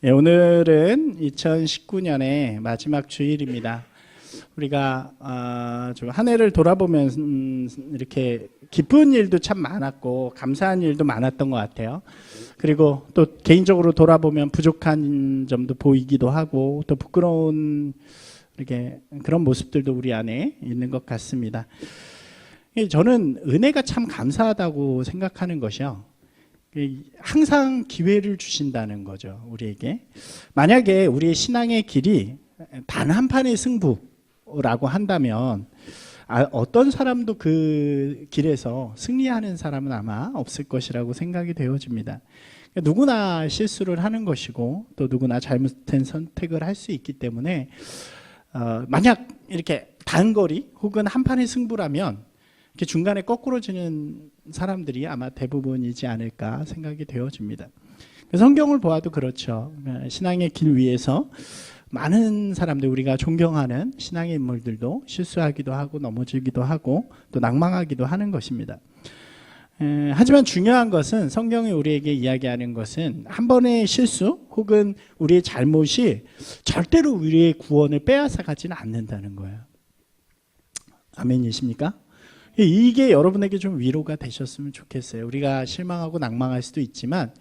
예, 오늘은 2019년의 마지막 주일입니다. 우리가 좀 한 해를 돌아보면 이렇게 기쁜 일도 참 많았고 감사한 일도 많았던 것 같아요. 그리고 또 개인적으로 돌아보면 부족한 점도 보이기도 하고 또 부끄러운 이렇게 그런 모습들도 우리 안에 있는 것 같습니다. 저는 은혜가 참 감사하다고 생각하는 것이요. 항상 기회를 주신다는 거죠, 우리에게. 만약에 우리의 신앙의 길이 단 한 판의 승부라고 한다면 어떤 사람도 그 길에서 승리하는 사람은 아마 없을 것이라고 생각이 되어집니다. 누구나 실수를 하는 것이고 또 누구나 잘못된 선택을 할 수 있기 때문에 만약 이렇게 단거리 혹은 한 판의 승부라면 이렇게 중간에 거꾸로지는 사람들이 아마 대부분이지 않을까 생각이 되어집니다. 성경을 보아도 그렇죠. 신앙의 길 위에서 많은 사람들, 우리가 존경하는 신앙의 인물들도 실수하기도 하고 넘어지기도 하고 또 낭망하기도 하는 것입니다. 하지만 중요한 것은 성경이 우리에게 이야기하는 것은 한 번의 실수 혹은 우리의 잘못이 절대로 우리의 구원을 빼앗아 가지는 않는다는 거예요. 아멘이십니까? 이게 여러분에게 좀 위로가 되셨으면 좋겠어요. 우리가 실망하고 낭망할 수도 있지만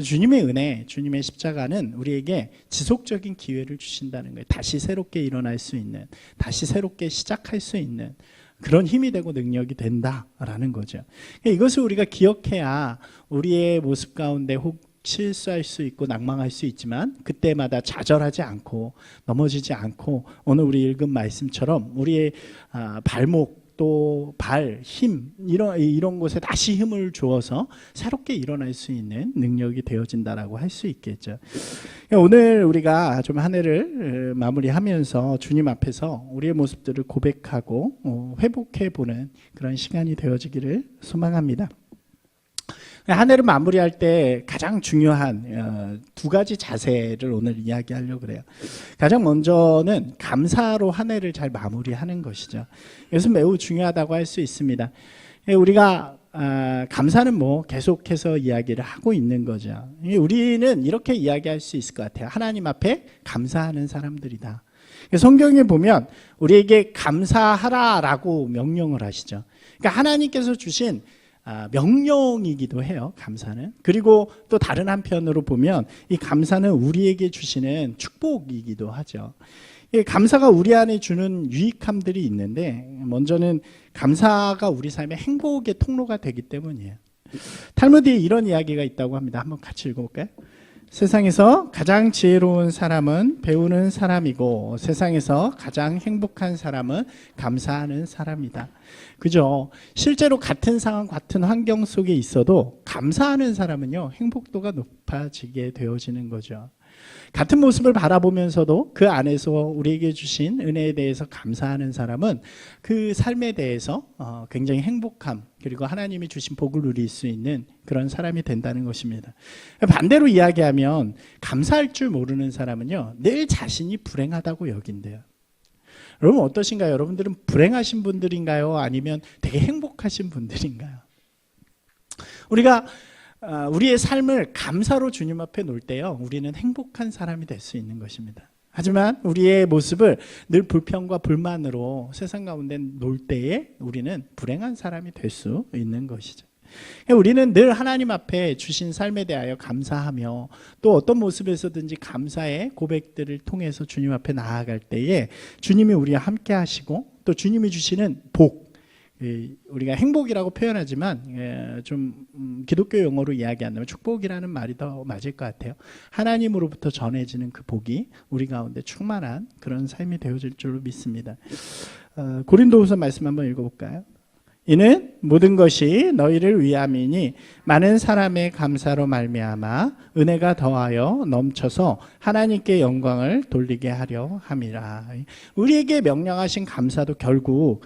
주님의 은혜, 주님의 십자가는 우리에게 지속적인 기회를 주신다는 거예요. 다시 새롭게 일어날 수 있는, 다시 새롭게 시작할 수 있는 그런 힘이 되고 능력이 된다라는 거죠. 이것을 우리가 기억해야 우리의 모습 가운데 혹 실수할 수 있고 낭망할 수 있지만 그때마다 좌절하지 않고 넘어지지 않고 오늘 우리 읽은 말씀처럼 우리의 발목 또 발, 힘 이런 곳에 다시 힘을 주어서 새롭게 일어날 수 있는 능력이 되어진다라고 할 수 있겠죠. 오늘 우리가 좀 한 해를 마무리하면서 주님 앞에서 우리의 모습들을 고백하고 회복해 보는 그런 시간이 되어지기를 소망합니다. 한 해를 마무리할 때 가장 중요한 두 가지 자세를 오늘 이야기하려고 그래요. 가장 먼저는 감사로 한 해를 잘 마무리하는 것이죠. 이것은 매우 중요하다고 할 수 있습니다. 우리가 감사는 뭐 계속해서 이야기를 하고 있는 거죠. 우리는 이렇게 이야기할 수 있을 것 같아요. 하나님 앞에 감사하는 사람들이다. 성경에 보면 우리에게 감사하라라고 명령을 하시죠. 그러니까 하나님께서 주신 명령이기도 해요, 감사는. 그리고 또 다른 한편으로 보면 이 감사는 우리에게 주시는 축복이기도 하죠. 감사가 우리 안에 주는 유익함들이 있는데 먼저는 감사가 우리 삶의 행복의 통로가 되기 때문이에요. 탈무드에 이런 이야기가 있다고 합니다. 한번 같이 읽어볼까요? 세상에서 가장 지혜로운 사람은 배우는 사람이고 세상에서 가장 행복한 사람은 감사하는 사람이다. 그죠? 실제로 같은 상황, 같은 환경 속에 있어도 감사하는 사람은요, 행복도가 높아지게 되어지는 거죠. 같은 모습을 바라보면서도 그 안에서 우리에게 주신 은혜에 대해서 감사하는 사람은 그 삶에 대해서 굉장히 행복함 그리고 하나님이 주신 복을 누릴 수 있는 그런 사람이 된다는 것입니다. 반대로 이야기하면 감사할 줄 모르는 사람은요, 늘 자신이 불행하다고 여긴대요. 여러분 어떠신가요? 여러분들은 불행하신 분들인가요? 아니면 되게 행복하신 분들인가요? 우리가 우리의 삶을 감사로 주님 앞에 놓을 때요, 우리는 행복한 사람이 될 수 있는 것입니다. 하지만 우리의 모습을 늘 불평과 불만으로 세상 가운데 놓을 때에 우리는 불행한 사람이 될 수 있는 것이죠. 우리는 늘 하나님 앞에 주신 삶에 대하여 감사하며 또 어떤 모습에서든지 감사의 고백들을 통해서 주님 앞에 나아갈 때에 주님이 우리와 함께 하시고 또 주님이 주시는 복, 우리가 행복이라고 표현하지만 좀 기독교 용어로 이야기한다면 축복이라는 말이 더 맞을 것 같아요. 하나님으로부터 전해지는 그 복이 우리 가운데 충만한 그런 삶이 되어질 줄로 믿습니다. 고린도후서 말씀 한번 읽어볼까요? 이는 모든 것이 너희를 위함이니 많은 사람의 감사로 말미암아 은혜가 더하여 넘쳐서 하나님께 영광을 돌리게 하려 함이라. 우리에게 명령하신 감사도 결국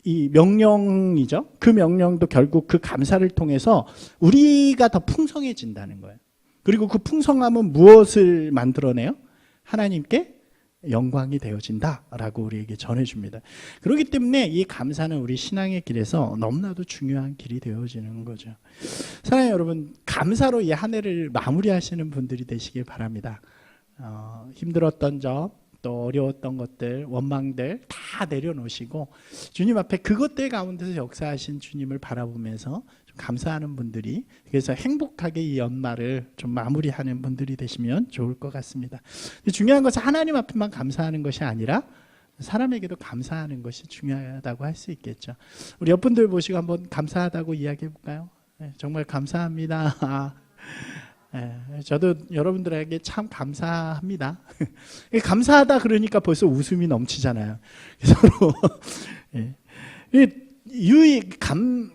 이 명령이죠. 그 명령도 결국 그 감사를 통해서 우리가 더 풍성해진다는 거예요. 그리고 그 풍성함은 무엇을 만들어내요? 하나님께 영광이 되어진다라고 우리에게 전해줍니다. 그렇기 때문에 이 감사는 우리 신앙의 길에서 너무나도 중요한 길이 되어지는 거죠. 사랑하는 여러분, 감사로 이 한 해를 마무리하시는 분들이 되시길 바랍니다. 힘들었던 점, 또 어려웠던 것들, 원망들 다 내려놓으시고 주님 앞에 그것들 가운데서 역사하신 주님을 바라보면서 좀 감사하는 분들이, 그래서 행복하게 이 연말을 좀 마무리하는 분들이 되시면 좋을 것 같습니다. 중요한 것은 하나님 앞에만 감사하는 것이 아니라 사람에게도 감사하는 것이 중요하다고 할 수 있겠죠. 우리 옆분들 보시고 한번 감사하다고 이야기해 볼까요? 네, 정말 감사합니다. 저도 여러분들에게 참 감사합니다. 감사하다 그러니까 벌써 웃음이 넘치잖아요. 서로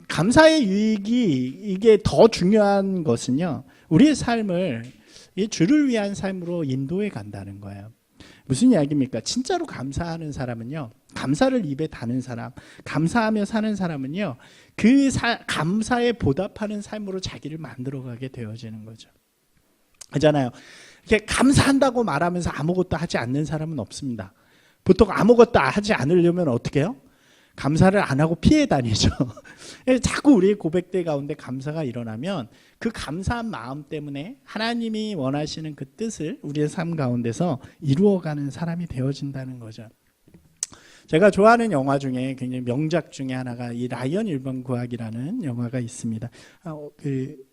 감사의 유익이 이게 더 중요한 것은요, 우리의 삶을 주를 위한 삶으로 인도해 간다는 거예요. 무슨 이야기입니까? 진짜로 감사하는 사람은요, 감사를 입에 다는 사람, 감사하며 사는 사람은요, 그 감사에 보답하는 삶으로 자기를 만들어가게 되어지는 거죠. 그렇잖아요. 이렇게 감사한다고 말하면서 아무것도 하지 않는 사람은 없습니다. 보통 아무것도 하지 않으려면 어떻게 해요? 감사를 안 하고 피해 다니죠. 자꾸 우리의 고백들 가운데 감사가 일어나면 그 감사한 마음 때문에 하나님이 원하시는 그 뜻을 우리의 삶 가운데서 이루어가는 사람이 되어진다는 거죠. 제가 좋아하는 영화 중에 굉장히 명작 중에 하나가 이 라이언 일병 구하기라는 영화가 있습니다.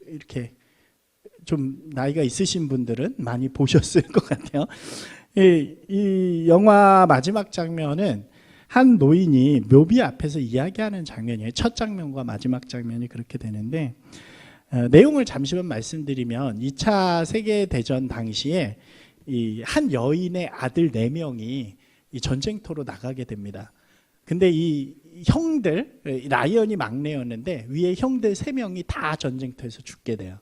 이렇게 좀 나이가 있으신 분들은 많이 보셨을 것 같아요. 이 영화 마지막 장면은 한 노인이 묘비 앞에서 이야기하는 장면이에요. 첫 장면과 마지막 장면이 그렇게 되는데, 내용을 잠시만 말씀드리면 2차 세계대전 당시에 이 한 여인의 아들 4명이 이 전쟁터로 나가게 됩니다. 근데 이 형들, 라이언이 막내였는데 위에 형들 3명이 다 전쟁터에서 죽게 돼요.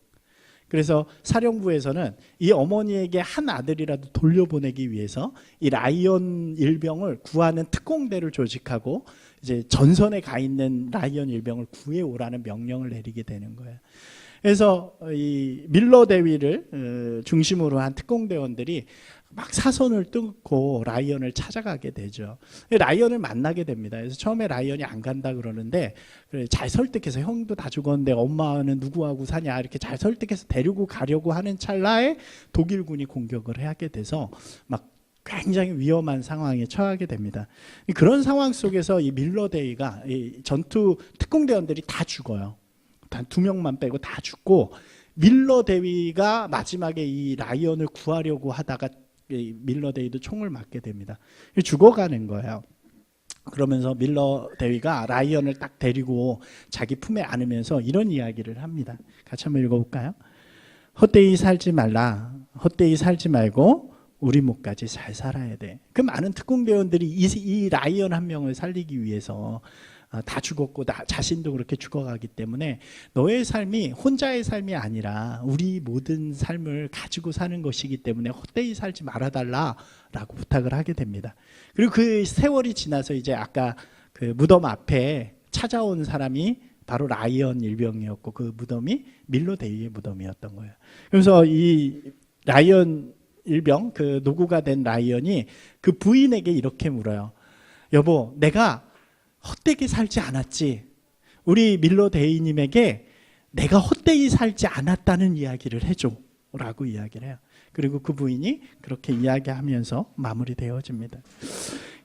그래서 사령부에서는 이 어머니에게 한 아들이라도 돌려보내기 위해서 이 라이언 일병을 구하는 특공대를 조직하고 이제 전선에 가 있는 라이언 일병을 구해오라는 명령을 내리게 되는 거예요. 그래서 이 밀러 대위를 중심으로 한 특공대원들이 막 사선을 뚫고 라이언을 찾아가게 되죠. 라이언을 만나게 됩니다. 그래서 처음에 라이언이 안 간다 그러는데 잘 설득해서, 형도 다 죽었는데 엄마는 누구하고 사냐, 이렇게 잘 설득해서 데리고 가려고 하는 찰나에 독일군이 공격을 하게 돼서 막 굉장히 위험한 상황에 처하게 됩니다. 그런 상황 속에서 이 밀러 대위가, 이 전투 특공대원들이 다 죽어요. 단 2명만 빼고 다 죽고, 밀러 대위가 마지막에 이 라이언을 구하려고 하다가 밀러 대위도 총을 맞게 됩니다. 죽어가는 거예요. 그러면서 밀러 대위가 라이언을 딱 데리고 자기 품에 안으면서 이런 이야기를 합니다. 같이 한번 읽어볼까요? 헛되이 살지 말라. 헛되이 살지 말고 우리 목까지 잘 살아야 돼. 그 많은 특공대원들이 이 라이언 한 명을 살리기 위해서 다 죽었고 나 자신도 그렇게 죽어가기 때문에 너의 삶이 혼자의 삶이 아니라 우리 모든 삶을 가지고 사는 것이기 때문에 헛되이 살지 말아달라라고 부탁을 하게 됩니다. 그리고 그 세월이 지나서 이제 아까 그 무덤 앞에 찾아온 사람이 바로 라이언 일병이었고, 그 무덤이 밀러 대위의 무덤이었던 거예요. 그래서 이 라이언 일병, 그 노구가 된 라이언이 그 부인에게 이렇게 물어요. 여보, 내가 헛되게 살지 않았지. 우리 밀러 대위님에게 내가 헛되이 살지 않았다는 이야기를 해줘 라고 이야기를 해요. 그리고 그 부인이 그렇게 이야기하면서 마무리되어집니다.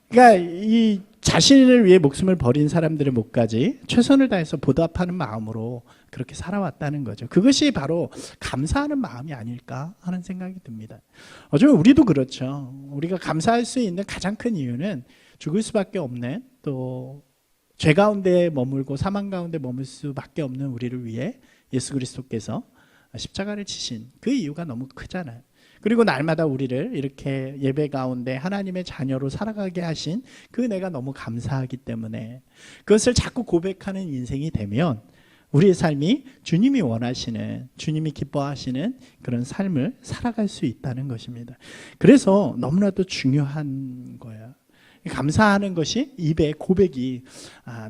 그러니까 이 자신을 위해 목숨을 버린 사람들의 목까지 최선을 다해서 보답하는 마음으로 그렇게 살아왔다는 거죠. 그것이 바로 감사하는 마음이 아닐까 하는 생각이 듭니다. 어쩌면 우리도 그렇죠. 우리가 감사할 수 있는 가장 큰 이유는 죽을 수밖에 없는, 또 죄 가운데 머물고 사망 가운데 머물 수밖에 없는 우리를 위해 예수 그리스도께서 십자가를 지신 그 이유가 너무 크잖아요. 그리고 날마다 우리를 이렇게 예배 가운데 하나님의 자녀로 살아가게 하신 그 은혜가 너무 감사하기 때문에 그것을 자꾸 고백하는 인생이 되면 우리의 삶이 주님이 원하시는, 주님이 기뻐하시는 그런 삶을 살아갈 수 있다는 것입니다. 그래서 너무나도 중요한 거예요. 감사하는 것이 입의 고백이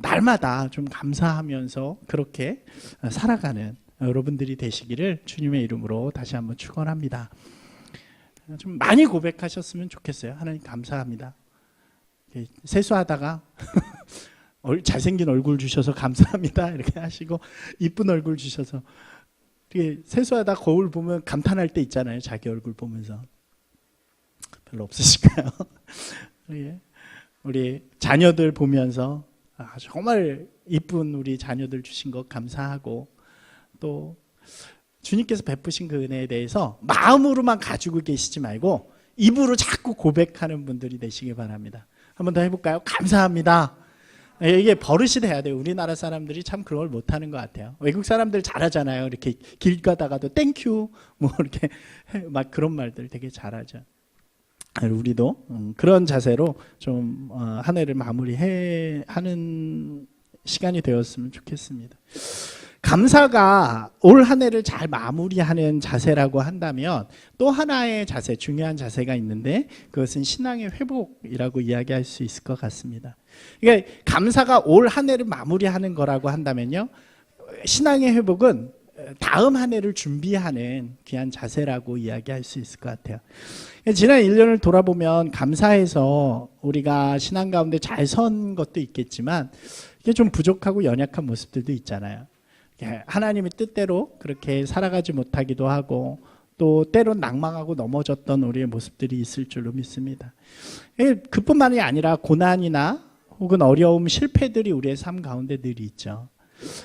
날마다 좀 감사하면서 그렇게 살아가는 여러분들이 되시기를 주님의 이름으로 다시 한번 축원합니다. 좀 많이 고백하셨으면 좋겠어요. 하나님 감사합니다. 세수하다가 잘생긴 얼굴 주셔서 감사합니다 이렇게 하시고, 이쁜 얼굴 주셔서. 세수하다 거울 보면 감탄할 때 있잖아요. 자기 얼굴 보면서. 별로 없으실까요? 우리 자녀들 보면서 정말 이쁜 우리 자녀들 주신 것 감사하고, 또 주님께서 베푸신 그 은혜에 대해서 마음으로만 가지고 계시지 말고 입으로 자꾸 고백하는 분들이 되시기 바랍니다. 한 번 더 해볼까요? 감사합니다. 이게 버릇이 돼야 돼요. 우리나라 사람들이 참 그런 걸 못하는 것 같아요. 외국 사람들 잘하잖아요. 이렇게 길 가다가도 땡큐 뭐 이렇게 막 그런 말들 되게 잘하죠. 우리도 그런 자세로 좀 한 해를 마무리하는 시간이 되었으면 좋겠습니다. 감사가 올 한 해를 잘 마무리하는 자세라고 한다면 또 하나의 자세, 중요한 자세가 있는데 그것은 신앙의 회복이라고 이야기할 수 있을 것 같습니다. 그러니까 감사가 올 한 해를 마무리하는 거라고 한다면요, 신앙의 회복은 다음 한 해를 준비하는 귀한 자세라고 이야기할 수 있을 것 같아요. 지난 1년을 돌아보면 감사해서 우리가 신앙 가운데 잘 선 것도 있겠지만 이게 좀 부족하고 연약한 모습들도 있잖아요. 하나님의 뜻대로 그렇게 살아가지 못하기도 하고, 또 때론 낭망하고 넘어졌던 우리의 모습들이 있을 줄로 믿습니다. 그뿐만이 아니라 고난이나 혹은 어려움, 실패들이 우리의 삶 가운데 늘 있죠.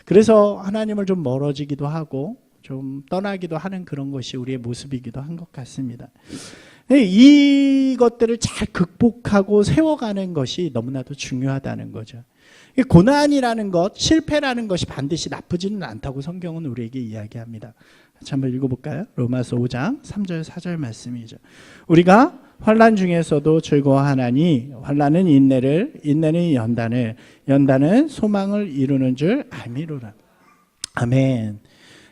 그래서 하나님을 좀 멀어지기도 하고 좀 떠나기도 하는 그런 것이 우리의 모습이기도 한 것 같습니다. 이것들을 잘 극복하고 세워가는 것이 너무나도 중요하다는 거죠. 고난이라는 것, 실패라는 것이 반드시 나쁘지는 않다고 성경은 우리에게 이야기합니다. 같이 한번 읽어볼까요? 로마서 5장 3절 4절 말씀이죠. 우리가 환난 중에서도 즐거워하나니 환난은 인내를, 인내는 연단을, 연단은 소망을 이루는 줄 알미로라. 아멘.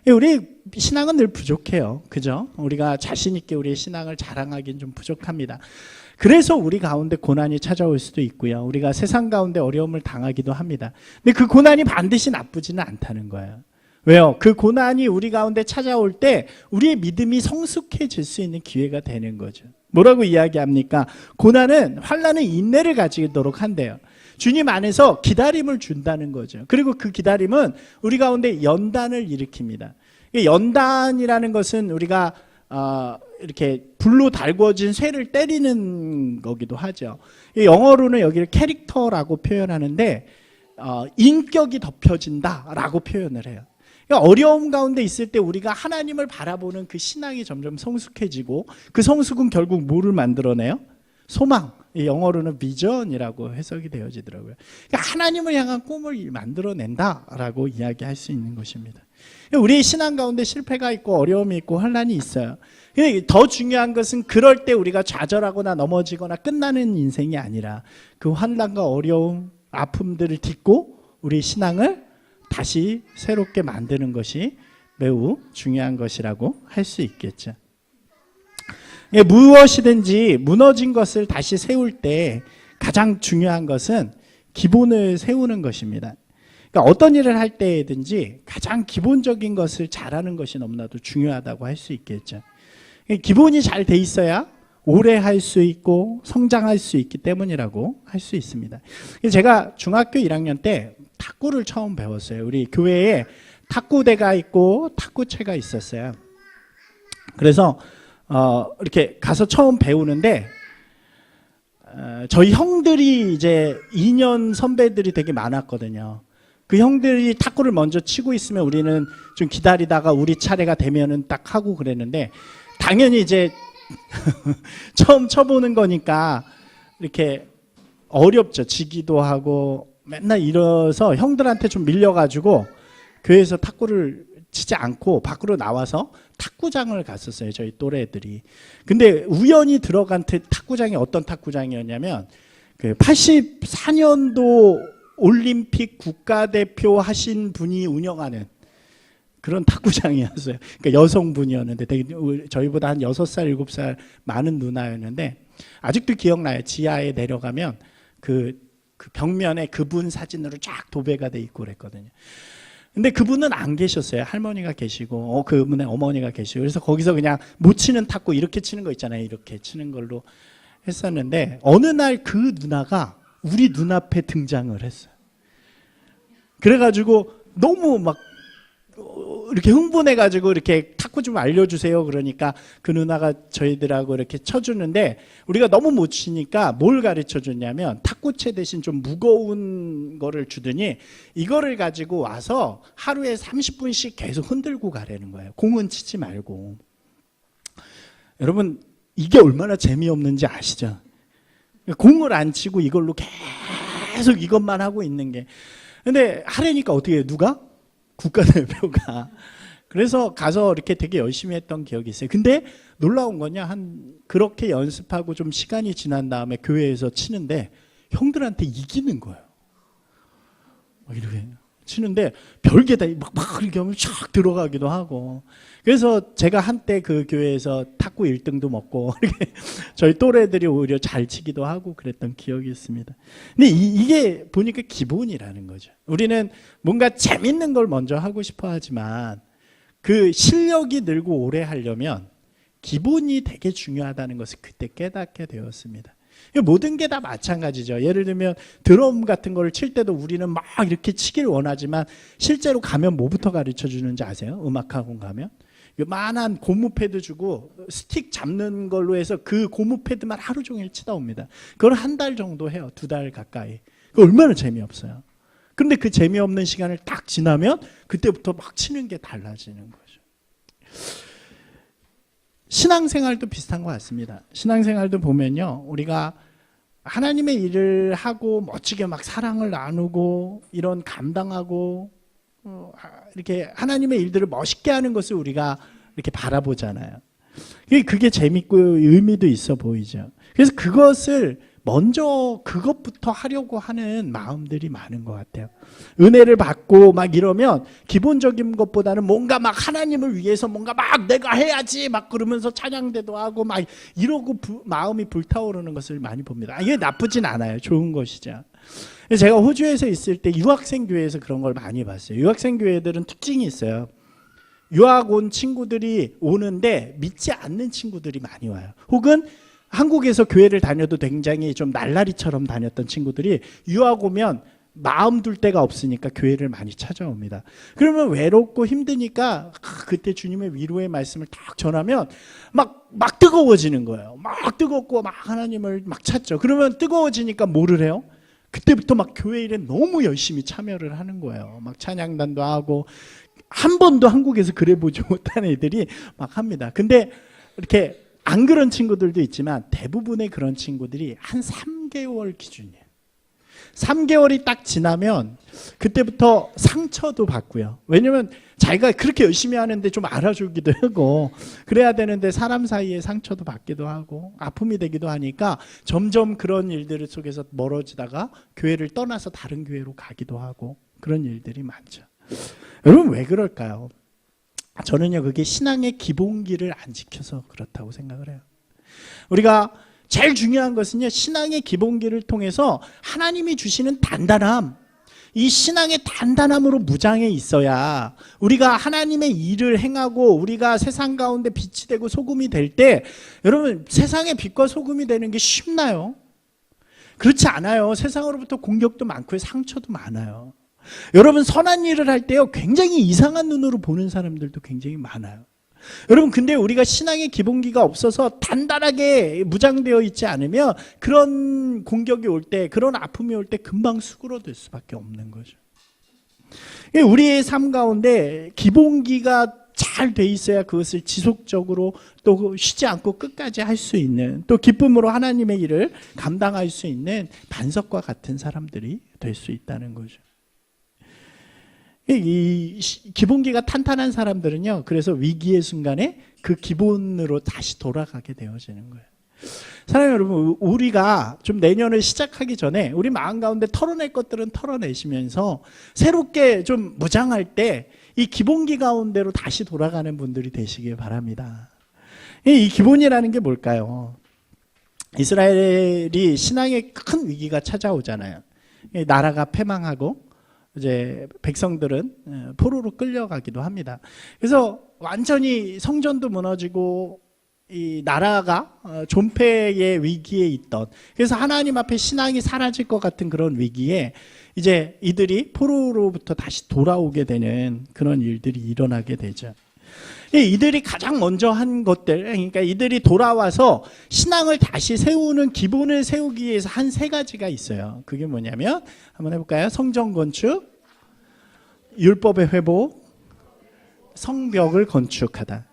우리 신앙은 늘 부족해요. 그죠? 우리가 자신 있게 우리의 신앙을 자랑하기는 좀 부족합니다. 그래서 우리 가운데 고난이 찾아올 수도 있고요. 우리가 세상 가운데 어려움을 당하기도 합니다. 근데 그 고난이 반드시 나쁘지는 않다는 거예요. 왜요? 그 고난이 우리 가운데 찾아올 때 우리의 믿음이 성숙해질 수 있는 기회가 되는 거죠. 뭐라고 이야기합니까? 고난은, 환난은 인내를 가지도록 한대요. 주님 안에서 기다림을 준다는 거죠. 그리고 그 기다림은 우리 가운데 연단을 일으킵니다. 연단이라는 것은 우리가 이렇게 불로 달궈진 쇠를 때리는 거기도 하죠. 영어로는 여기를 캐릭터라고 표현하는데 인격이 덮여진다라고 표현을 해요. 그러니까 어려움 가운데 있을 때 우리가 하나님을 바라보는 그 신앙이 점점 성숙해지고, 그 성숙은 결국 뭐를 만들어내요? 소망. 영어로는 비전이라고 해석이 되어지더라고요. 그러니까 하나님을 향한 꿈을 만들어낸다라고 이야기할 수 있는 것입니다. 우리의 신앙 가운데 실패가 있고 어려움이 있고 환난이 있어요. 더 중요한 것은 그럴 때 우리가 좌절하거나 넘어지거나 끝나는 인생이 아니라 그 환난과 어려움, 아픔들을 딛고 우리 신앙을 다시 새롭게 만드는 것이 매우 중요한 것이라고 할 수 있겠죠. 무엇이든지 무너진 것을 다시 세울 때 가장 중요한 것은 기본을 세우는 것입니다. 그러니까 어떤 일을 할 때든지 가장 기본적인 것을 잘하는 것이 너무나도 중요하다고 할 수 있겠죠. 기본이 잘 돼 있어야 오래 할 수 있고 성장할 수 있기 때문이라고 할 수 있습니다. 제가 중학교 1학년 때 탁구를 처음 배웠어요. 우리 교회에 탁구대가 있고 탁구채가 있었어요. 그래서 이렇게 가서 처음 배우는데 저희 형들이 이제 2년 선배들이 되게 많았거든요. 그 형들이 탁구를 먼저 치고 있으면 우리는 좀 기다리다가 우리 차례가 되면은 딱 하고 그랬는데, 당연히 이제 처음 쳐보는 거니까 이렇게 어렵죠. 지기도 하고 맨날 이래서 형들한테 좀 밀려가지고 교회에서 탁구를 치지 않고 밖으로 나와서 탁구장을 갔었어요. 저희 또래들이. 근데 우연히 들어간 탁구장이 어떤 탁구장이었냐면 그 84년도 올림픽 국가대표 하신 분이 운영하는 그런 탁구장이었어요. 그러니까 여성분이었는데 되게 저희보다 한 6살, 7살 많은 누나였는데 아직도 기억나요. 지하에 내려가면 그 벽면에 그분 사진으로 쫙 도배가 돼 있고 그랬거든요. 근데 그분은 안 계셨어요. 할머니가 계시고 그분의 어머니가 계시고, 그래서 거기서 그냥 못 치는 탁구 이렇게 치는 거 있잖아요. 이렇게 치는 걸로 했었는데 어느 날 그 누나가 우리 눈앞에 등장을 했어요. 그래가지고 너무 막 이렇게 흥분해가지고 이렇게 탁구 좀 알려주세요. 그러니까 그 누나가 저희들하고 이렇게 쳐주는데 우리가 너무 못 치니까 뭘 가르쳐 줬냐면 탁구채 대신 좀 무거운 거를 주더니 이거를 가지고 와서 하루에 30분씩 계속 흔들고 가라는 거예요. 공은 치지 말고. 여러분 이게 얼마나 재미없는지 아시죠? 공을 안 치고 이걸로 계속 이것만 하고 있는 게. 근데 하려니까 어떻게 해요? 누가? 국가대표가. 그래서 가서 이렇게 되게 열심히 했던 기억이 있어요. 근데 놀라운 거냐, 그렇게 연습하고 좀 시간이 지난 다음에 교회에서 치는데 형들한테 이기는 거예요. 이렇게 치는데 별게 다 막 이렇게 하면 쫙 들어가기도 하고. 그래서 제가 한때 그 교회에서 탁구 1등도 먹고 이렇게 저희 또래들이 오히려 잘 치기도 하고 그랬던 기억이 있습니다. 근데 이게 보니까 기본이라는 거죠. 우리는 뭔가 재밌는 걸 먼저 하고 싶어 하지만 그 실력이 늘고 오래 하려면 기본이 되게 중요하다는 것을 그때 깨닫게 되었습니다. 모든 게 다 마찬가지죠. 예를 들면 드럼 같은 거를 칠 때도 우리는 막 이렇게 치길 원하지만 실제로 가면 뭐부터 가르쳐 주는지 아세요? 음악학원 가면 요만한 고무 패드 주고 스틱 잡는 걸로 해서 그 고무 패드만 하루 종일 치다 옵니다. 그걸 한 달 정도 해요. 2달 가까이. 그 얼마나 재미없어요. 그런데 그 재미없는 시간을 딱 지나면 그때부터 막 치는 게 달라지는 거죠. 신앙생활도 비슷한 것 같습니다. 신앙생활도 보면요, 우리가 하나님의 일을 하고 멋지게 막 사랑을 나누고 이런 감당하고 이렇게 하나님의 일들을 멋있게 하는 것을 우리가 이렇게 바라보잖아요. 그게 재밌고 의미도 있어 보이죠. 그래서 그것을 먼저 그것부터 하려고 하는 마음들이 많은 것 같아요. 은혜를 받고 막 이러면 기본적인 것보다는 뭔가 막 하나님을 위해서 뭔가 막 내가 해야지 막 그러면서 찬양대도 하고 막 이러고 마음이 불타오르는 것을 많이 봅니다. 이게 나쁘진 않아요. 좋은 것이죠. 제가 호주에서 있을 때 유학생 교회에서 그런 걸 많이 봤어요. 유학생 교회들은 특징이 있어요. 유학 온 친구들이 오는데 믿지 않는 친구들이 많이 와요. 혹은 한국에서 교회를 다녀도 굉장히 좀 날라리처럼 다녔던 친구들이 유학 오면 마음 둘 데가 없으니까 교회를 많이 찾아옵니다. 그러면 외롭고 힘드니까 그때 주님의 위로의 말씀을 딱 전하면 막 뜨거워지는 거예요. 막 뜨겁고 막 하나님을 막 찾죠. 그러면 뜨거워지니까 뭐를 해요? 그때부터 막 교회 일에 너무 열심히 참여를 하는 거예요. 막 찬양단도 하고. 한 번도 한국에서 그래 보지 못한 애들이 막 합니다. 근데 이렇게 안 그런 친구들도 있지만 대부분의 그런 친구들이 한 3개월 기준이에요. 3개월이 딱 지나면 그때부터 상처도 받고요. 왜냐면 자기가 그렇게 열심히 하는데 좀 알아주기도 하고 그래야 되는데 사람 사이에 상처도 받기도 하고 아픔이 되기도 하니까 점점 그런 일들 속에서 멀어지다가 교회를 떠나서 다른 교회로 가기도 하고 그런 일들이 많죠. 여러분 왜 그럴까요? 저는요, 그게 신앙의 기본기를 안 지켜서 그렇다고 생각을 해요. 우리가 제일 중요한 것은요, 신앙의 기본기를 통해서 하나님이 주시는 단단함, 이 신앙의 단단함으로 무장해 있어야 우리가 하나님의 일을 행하고 우리가 세상 가운데 빛이 되고 소금이 될 때, 여러분 세상의 빛과 소금이 되는 게 쉽나요? 그렇지 않아요. 세상으로부터 공격도 많고 상처도 많아요. 여러분 선한 일을 할 때요 굉장히 이상한 눈으로 보는 사람들도 굉장히 많아요. 여러분 근데 우리가 신앙의 기본기가 없어서 단단하게 무장되어 있지 않으면 그런 공격이 올 때, 그런 아픔이 올 때 금방 수그러들 수밖에 없는 거죠. 우리의 삶 가운데 기본기가 잘 돼 있어야 그것을 지속적으로 또 쉬지 않고 끝까지 할 수 있는, 또 기쁨으로 하나님의 일을 감당할 수 있는 반석과 같은 사람들이 될 수 있다는 거죠. 이 기본기가 탄탄한 사람들은요, 그래서 위기의 순간에 그 기본으로 다시 돌아가게 되어지는 거예요. 사랑하는 여러분, 우리가 좀 내년을 시작하기 전에 우리 마음 가운데 털어낼 것들은 털어내시면서 새롭게 좀 무장할 때 이 기본기 가운데로 다시 돌아가는 분들이 되시길 바랍니다. 이 기본이라는 게 뭘까요? 이스라엘이 신앙의 큰 위기가 찾아오잖아요. 나라가 패망하고 이제 백성들은 포로로 끌려가기도 합니다. 그래서 완전히 성전도 무너지고 이 나라가 존폐의 위기에 있던, 그래서 하나님 앞에 신앙이 사라질 것 같은 그런 위기에 이제 이들이 포로로부터 다시 돌아오게 되는 그런 일들이 일어나게 되죠. 이들이 가장 먼저 한 것들, 그러니까 이들이 돌아와서 신앙을 다시 세우는 기본을 세우기 위해서 한 세 가지가 있어요. 그게 뭐냐면 한번 해볼까요? 성전 건축, 율법의 회복, 성벽을 건축하다.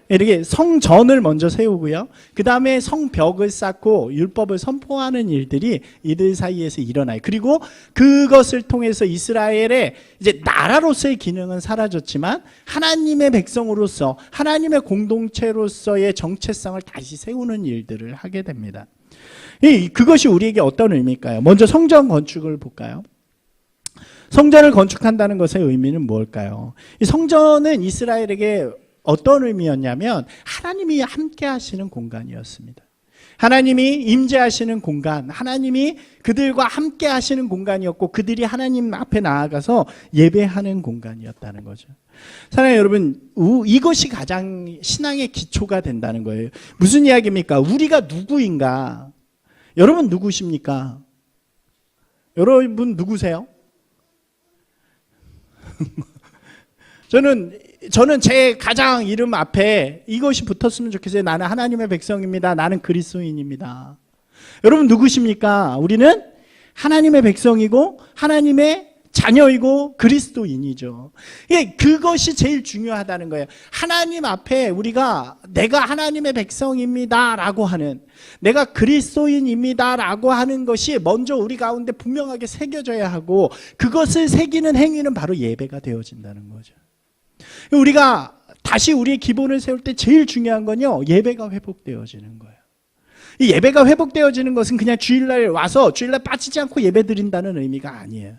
이렇게 성전을 먼저 세우고요. 그 다음에 성벽을 쌓고 율법을 선포하는 일들이 이들 사이에서 일어나요. 그리고 그것을 통해서 이스라엘의 이제 나라로서의 기능은 사라졌지만 하나님의 백성으로서 하나님의 공동체로서의 정체성을 다시 세우는 일들을 하게 됩니다. 그것이 우리에게 어떤 의미일까요? 먼저 성전 건축을 볼까요? 성전을 건축한다는 것의 의미는 무엇일까요? 이 성전은 이스라엘에게 어떤 의미였냐면 하나님이 함께 하시는 공간이었습니다. 하나님이 임재하시는 공간, 하나님이 그들과 함께 하시는 공간이었고 그들이 하나님 앞에 나아가서 예배하는 공간이었다는 거죠. 사랑하는 여러분, 이것이 가장 신앙의 기초가 된다는 거예요. 무슨 이야기입니까? 우리가 누구인가? 여러분 누구십니까? 여러분 누구세요? 저는 제 가장 이름 앞에 이것이 붙었으면 좋겠어요. 나는 하나님의 백성입니다. 나는 그리스도인입니다. 여러분 누구십니까? 우리는 하나님의 백성이고 하나님의 자녀이고 그리스도인이죠. 그것이 제일 중요하다는 거예요. 하나님 앞에 우리가 내가 하나님의 백성입니다라고 하는, 내가 그리스도인입니다라고 하는 것이 먼저 우리 가운데 분명하게 새겨져야 하고, 그것을 새기는 행위는 바로 예배가 되어진다는 거죠. 우리가 다시 우리의 기본을 세울 때 제일 중요한 건요, 예배가 회복되어지는 거예요. 이 예배가 회복되어지는 것은 그냥 주일날 와서 주일날 빠지지 않고 예배 드린다는 의미가 아니에요.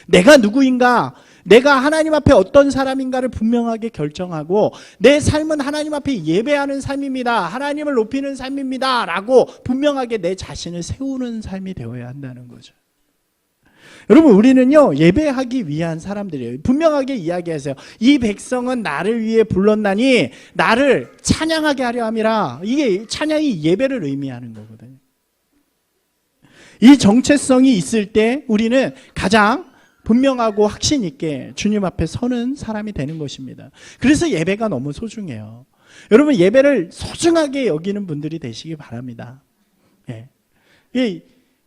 내가 누구인가, 내가 하나님 앞에 어떤 사람인가를 분명하게 결정하고 내 삶은 하나님 앞에 예배하는 삶입니다, 하나님을 높이는 삶입니다 라고 분명하게 내 자신을 세우는 삶이 되어야 한다는 거죠. 여러분, 우리는요 예배하기 위한 사람들이에요. 분명하게 이야기하세요. 이 백성은 나를 위해 불렀나니 나를 찬양하게 하려 함이라. 이게 찬양이 예배를 의미하는 거거든요. 이 정체성이 있을 때 우리는 가장 분명하고 확신 있게 주님 앞에 서는 사람이 되는 것입니다. 그래서 예배가 너무 소중해요. 여러분, 예배를 소중하게 여기는 분들이 되시기 바랍니다. 예. 이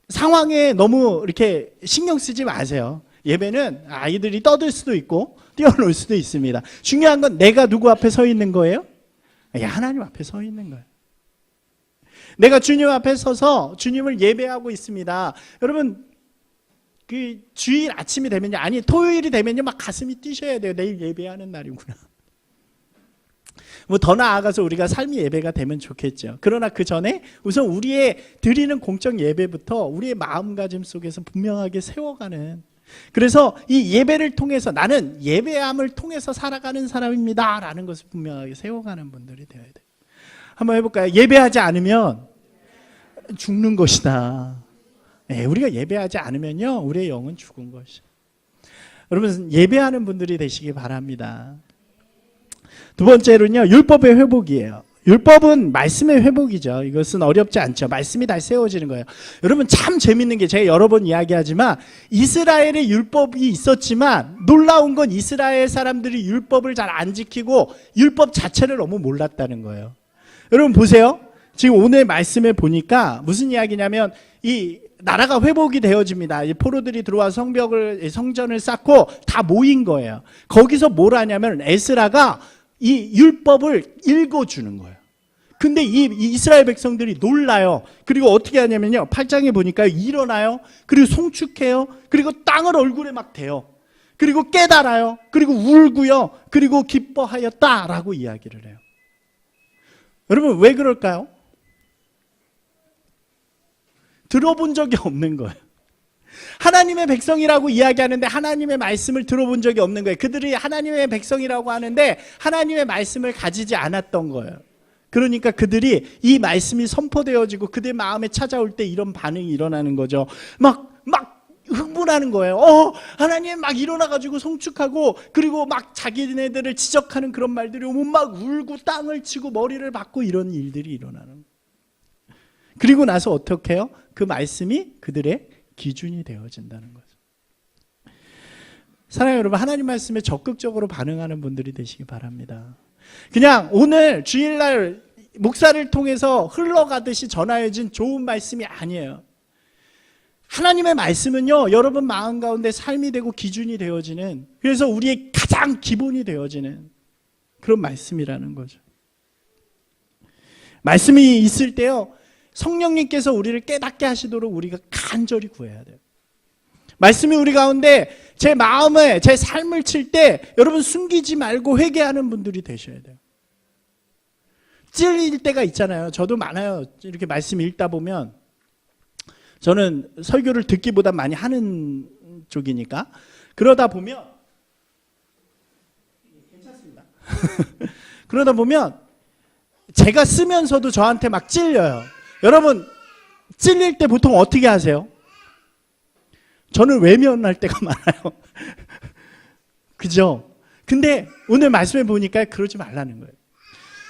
상황에 너무 이렇게 신경 쓰지 마세요. 예배는 아이들이 떠들 수도 있고 뛰어놀 수도 있습니다. 중요한 건 내가 누구 앞에 서 있는 거예요? 하나님 앞에 서 있는 거예요. 내가 주님 앞에 서서 주님을 예배하고 있습니다. 여러분, 그 주일 아침이 되면요, 아니 토요일이 되면요 막 가슴이 뛰셔야 돼요. 내일 예배하는 날이구나. 뭐 더 나아가서 우리가 삶의 예배가 되면 좋겠죠. 그러나 그 전에 우선 우리의 드리는 공적 예배부터 우리의 마음가짐 속에서 분명하게 세워가는, 그래서 이 예배를 통해서 나는 예배함을 통해서 살아가는 사람입니다 라는 것을 분명하게 세워가는 분들이 되어야 돼요. 한번 해볼까요? 예배하지 않으면 죽는 것이다. 네, 우리가 예배하지 않으면요 우리의 영은 죽은 것이죠. 여러분, 예배하는 분들이 되시기 바랍니다. 두 번째로는요, 율법의 회복이에요. 율법은 말씀의 회복이죠. 이것은 어렵지 않죠. 말씀이 다시 세워지는 거예요. 여러분, 참 재밌는 게, 제가 여러 번 이야기하지만 이스라엘의 율법이 있었지만 놀라운 건 이스라엘 사람들이 율법을 잘 안 지키고 율법 자체를 너무 몰랐다는 거예요. 여러분 보세요. 지금 오늘 말씀에 보니까 무슨 이야기냐면 이 나라가 회복이 되어집니다. 포로들이 들어와서 성전을 쌓고 다 모인 거예요. 거기서 뭘 하냐면 에스라가 이 율법을 읽어주는 거예요. 근데 이 이스라엘 백성들이 놀라요. 그리고 어떻게 하냐면요, 8장에 보니까 일어나요. 그리고 송축해요. 그리고 땅을 얼굴에 막 대요. 그리고 깨달아요. 그리고 울고요. 그리고 기뻐하였다라고 이야기를 해요. 여러분, 왜 그럴까요? 들어본 적이 없는 거예요. 하나님의 백성이라고 이야기하는데 하나님의 말씀을 들어본 적이 없는 거예요. 그들이 하나님의 백성이라고 하는데 하나님의 말씀을 가지지 않았던 거예요. 그러니까 그들이 이 말씀이 선포되어지고 그들 마음에 찾아올 때 이런 반응이 일어나는 거죠. 막 흥분하는 거예요. 하나님 막 일어나가지고 송축하고, 그리고 막 자기네들을 지적하는 그런 말들이 오면 막 울고 땅을 치고 머리를 박고 이런 일들이 일어나는 거예요. 그리고 나서 어떻게 해요? 그 말씀이 그들의 기준이 되어진다는 거죠. 사랑하는 여러분, 하나님 말씀에 적극적으로 반응하는 분들이 되시기 바랍니다. 그냥 오늘 주일날 목사를 통해서 흘러가듯이 전하여진 좋은 말씀이 아니에요. 하나님의 말씀은요, 여러분 마음 가운데 삶이 되고 기준이 되어지는, 그래서 우리의 가장 기본이 되어지는 그런 말씀이라는 거죠. 말씀이 있을 때요, 성령님께서 우리를 깨닫게 하시도록 우리가 간절히 구해야 돼요. 말씀이 우리 가운데 제 마음에, 제 삶을 칠 때 여러분 숨기지 말고 회개하는 분들이 되셔야 돼요. 찔릴 때가 있잖아요. 저도 많아요. 이렇게 말씀 읽다 보면, 저는 설교를 듣기보다 많이 하는 쪽이니까, 그러다 보면 괜찮습니다. 그러다 보면 제가 쓰면서도 저한테 막 찔려요. 여러분, 찔릴 때 보통 어떻게 하세요? 저는 외면할 때가 많아요. 그죠? 근데 오늘 말씀해 보니까 그러지 말라는 거예요.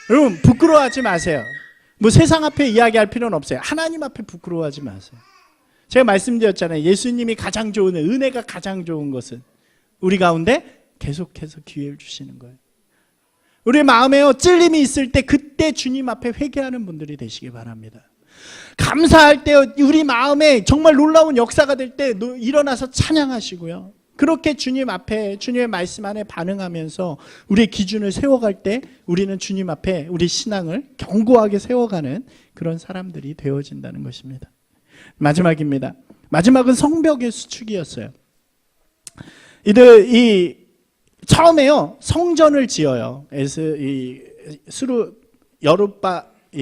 여러분, 부끄러워하지 마세요. 뭐 세상 앞에 이야기할 필요는 없어요. 하나님 앞에 부끄러워하지 마세요. 제가 말씀드렸잖아요. 예수님이 가장 좋은, 은혜가 가장 좋은 것은 우리 가운데 계속해서 기회를 주시는 거예요. 우리 마음에요, 찔림이 있을 때 그때 주님 앞에 회개하는 분들이 되시기 바랍니다. 감사할 때 우리 마음에 정말 놀라운 역사가 될 때 일어나서 찬양하시고요. 그렇게 주님 앞에, 주님의 말씀 안에 반응하면서 우리의 기준을 세워갈 때 우리는 주님 앞에 우리 신앙을 견고하게 세워가는 그런 사람들이 되어진다는 것입니다. 마지막입니다. 마지막은 성벽의 수축이었어요. 처음에요, 성전을 지어요.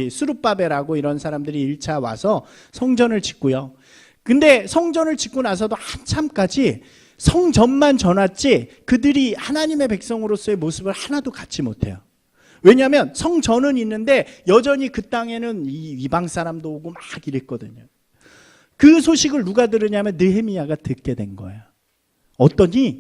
수룹바벨하고 이런 사람들이 1차 와서 성전을 짓고요. 근데 성전을 짓고 나서도 한참까지 성전만 전했지 그들이 하나님의 백성으로서의 모습을 하나도 갖지 못해요. 왜냐하면 성전은 있는데 여전히 그 땅에는 이방 사람도 오고 막 이랬거든요. 그 소식을 누가 들으냐면 느헤미야가 듣게 된 거예요.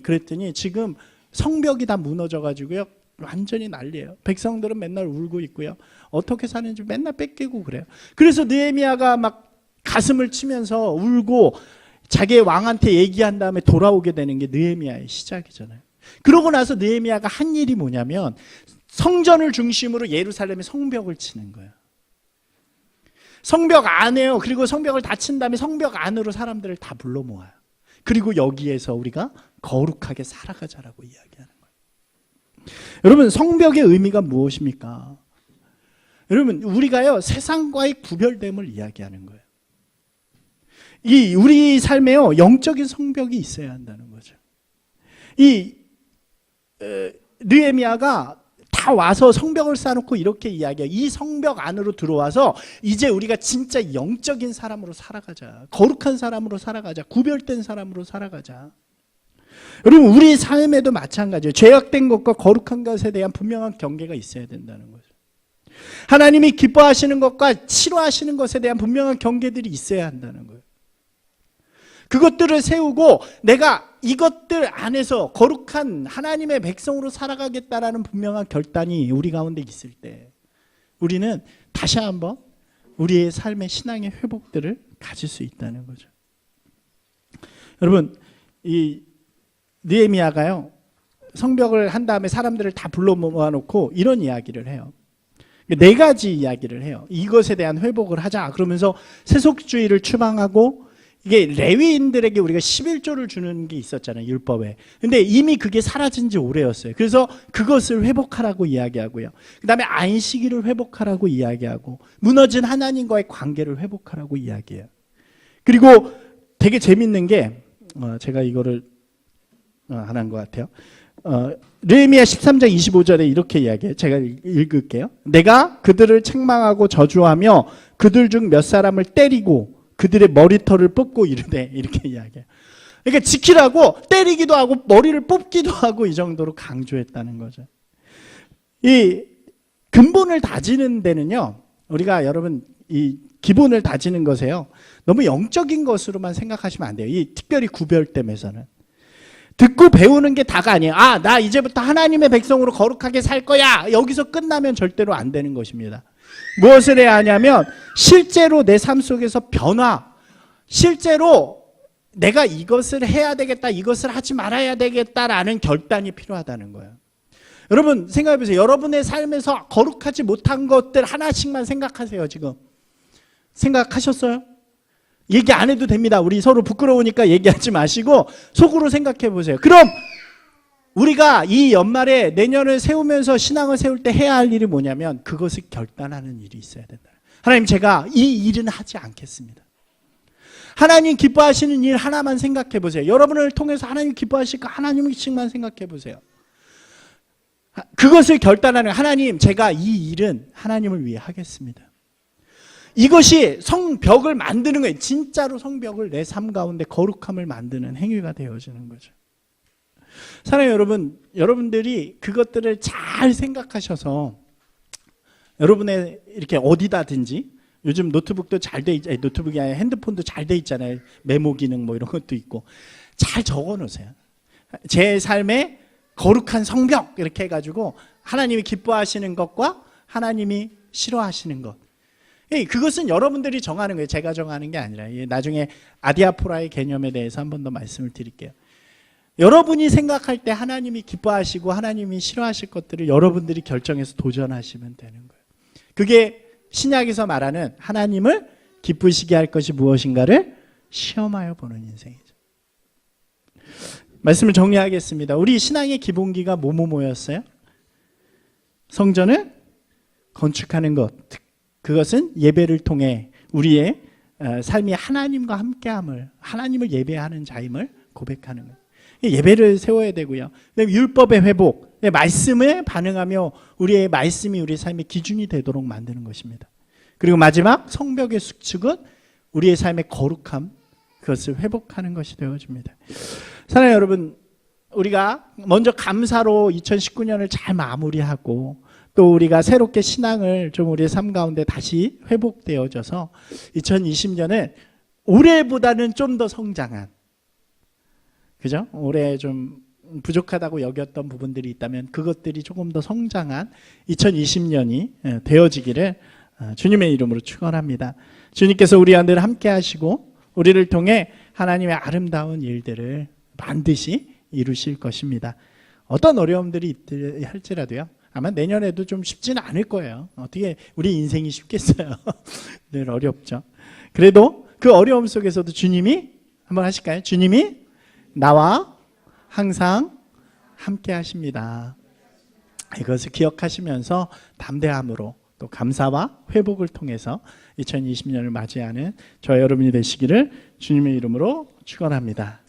그랬더니 지금 성벽이 다 무너져가지고요, 완전히 난리예요. 백성들은 맨날 울고 있고요, 어떻게 사는지 맨날 뺏기고 그래요. 그래서 느헤미야가 막 가슴을 치면서 울고 자기의 왕한테 얘기한 다음에 돌아오게 되는 게 느헤미야의 시작이잖아요. 그러고 나서 느헤미야가 한 일이 뭐냐면 성전을 중심으로 예루살렘의 성벽을 치는 거예요. 성벽 안에요. 그리고 성벽을 다 친 다음에 성벽 안으로 사람들을 다 불러 모아요. 그리고 여기에서 우리가 거룩하게 살아가자라고 이야기하는 거예요. 여러분, 성벽의 의미가 무엇입니까? 여러분, 우리가요, 세상과의 구별됨을 이야기하는 거예요. 우리 삶에요, 영적인 성벽이 있어야 한다는 거죠. 느헤미야가 다 와서 성벽을 쌓아놓고 이렇게 이야기해요. 이 성벽 안으로 들어와서 이제 우리가 진짜 영적인 사람으로 살아가자. 거룩한 사람으로 살아가자. 구별된 사람으로 살아가자. 여러분, 우리 삶에도 마찬가지예요. 죄악된 것과 거룩한 것에 대한 분명한 경계가 있어야 된다는 거죠. 하나님이 기뻐하시는 것과 싫어하시는 것에 대한 분명한 경계들이 있어야 한다는 거예요. 그것들을 세우고 내가 이것들 안에서 거룩한 하나님의 백성으로 살아가겠다라는 분명한 결단이 우리 가운데 있을 때 우리는 다시 한번 우리의 삶의 신앙의 회복들을 가질 수 있다는 거죠. 여러분, 이 느헤미야가요, 성벽을 한 다음에 사람들을 다 불러 모아놓고 이런 이야기를 해요. 4가지 이야기를 해요. 이것에 대한 회복을 하자. 그러면서 세속주의를 추방하고, 이게 레위인들에게 우리가 11조를 주는 게 있었잖아요, 율법에. 근데 이미 그게 사라진 지 오래였어요. 그래서 그것을 회복하라고 이야기하고요. 그 다음에 안식일을 회복하라고 이야기하고, 무너진 하나님과의 관계를 회복하라고 이야기해요. 그리고 되게 재밌는 게, 제가 이거를 하나 한 것 같아요. 느헤미야 13장 25절에 이렇게 이야기해요. 제가 읽을게요. 내가 그들을 책망하고 저주하며 그들 중 몇 사람을 때리고 그들의 머리털을 뽑고 이르되, 이렇게 이야기해요. 그러니까 지키라고 때리기도 하고 머리를 뽑기도 하고 이 정도로 강조했다는 거죠. 이 근본을 다지는 데는요, 우리가 여러분 이 기본을 다지는 것에요. 너무 영적인 것으로만 생각하시면 안 돼요. 이 특별히 구별됨에서는. 듣고 배우는 게 다가 아니에요. 아, 나 이제부터 하나님의 백성으로 거룩하게 살 거야. 여기서 끝나면 절대로 안 되는 것입니다. 무엇을 해야 하냐면 실제로 내 삶 속에서 변화, 실제로 내가 이것을 해야 되겠다, 이것을 하지 말아야 되겠다라는 결단이 필요하다는 거예요. 여러분 생각해 보세요. 여러분의 삶에서 거룩하지 못한 것들 하나씩만 생각하세요. 지금 생각하셨어요? 얘기 안 해도 됩니다. 우리 서로 부끄러우니까 얘기하지 마시고 속으로 생각해 보세요. 그럼 우리가 이 연말에 내년을 세우면서 신앙을 세울 때 해야 할 일이 뭐냐면 그것을 결단하는 일이 있어야 된다. 하나님, 제가 이 일은 하지 않겠습니다. 하나님 기뻐하시는 일 하나만 생각해 보세요. 여러분을 통해서 하나님 기뻐하실까 하나님씩만 생각해 보세요. 그것을 결단하는, 하나님, 제가 이 일은 하나님을 위해 하겠습니다. 이것이 성벽을 만드는 거예요. 진짜로 성벽을 내 삶 가운데 거룩함을 만드는 행위가 되어지는 거죠. 사랑하는 여러분, 여러분들이 그것들을 잘 생각하셔서 여러분의 이렇게 어디다든지, 요즘 노트북도 잘 돼 있잖아요. 노트북이 아니라 핸드폰도 잘 돼 있잖아요. 메모 기능 뭐 이런 것도 있고. 잘 적어 놓으세요. 제 삶에 거룩한 성벽 이렇게 해가지고 하나님이 기뻐하시는 것과 하나님이 싫어하시는 것. 그것은 여러분들이 정하는 거예요. 제가 정하는 게 아니라. 나중에 아디아포라의 개념에 대해서 한 번 더 말씀을 드릴게요. 여러분이 생각할 때 하나님이 기뻐하시고 하나님이 싫어하실 것들을 여러분들이 결정해서 도전하시면 되는 거예요. 그게 신약에서 말하는 하나님을 기쁘시게 할 것이 무엇인가를 시험하여 보는 인생이죠. 말씀을 정리하겠습니다. 우리 신앙의 기본기가 뭐였어요? 성전을 건축하는 것. 그것은 예배를 통해 우리의 삶이 하나님과 함께함을, 하나님을 예배하는 자임을 고백하는 것. 예배를 세워야 되고요. 율법의 회복, 말씀에 반응하며 우리의 말씀이 우리의 삶의 기준이 되도록 만드는 것입니다. 그리고 마지막 성벽의 수축은 우리의 삶의 거룩함, 그것을 회복하는 것이 되어집니다. 사랑하는 여러분, 우리가 먼저 감사로 2019년을 잘 마무리하고 또 우리가 새롭게 신앙을 좀 우리의 삶 가운데 다시 회복되어져서 2020년은 올해보다는 좀 더 성장한, 그죠? 올해 좀 부족하다고 여겼던 부분들이 있다면 그것들이 조금 더 성장한 2020년이 되어지기를 주님의 이름으로 축원합니다. 주님께서 우리와 늘 함께 하시고 우리를 통해 하나님의 아름다운 일들을 반드시 이루실 것입니다. 어떤 어려움들이 있든 할지라도요, 아마 내년에도 좀 쉽지는 않을 거예요. 어떻게 우리 인생이 쉽겠어요. 늘 어렵죠. 그래도 그 어려움 속에서도 주님이, 한번 하실까요? 주님이 나와 항상 함께 하십니다. 이것을 기억하시면서 담대함으로 또 감사와 회복을 통해서 2020년을 맞이하는 저와 여러분이 되시기를 주님의 이름으로 축원합니다.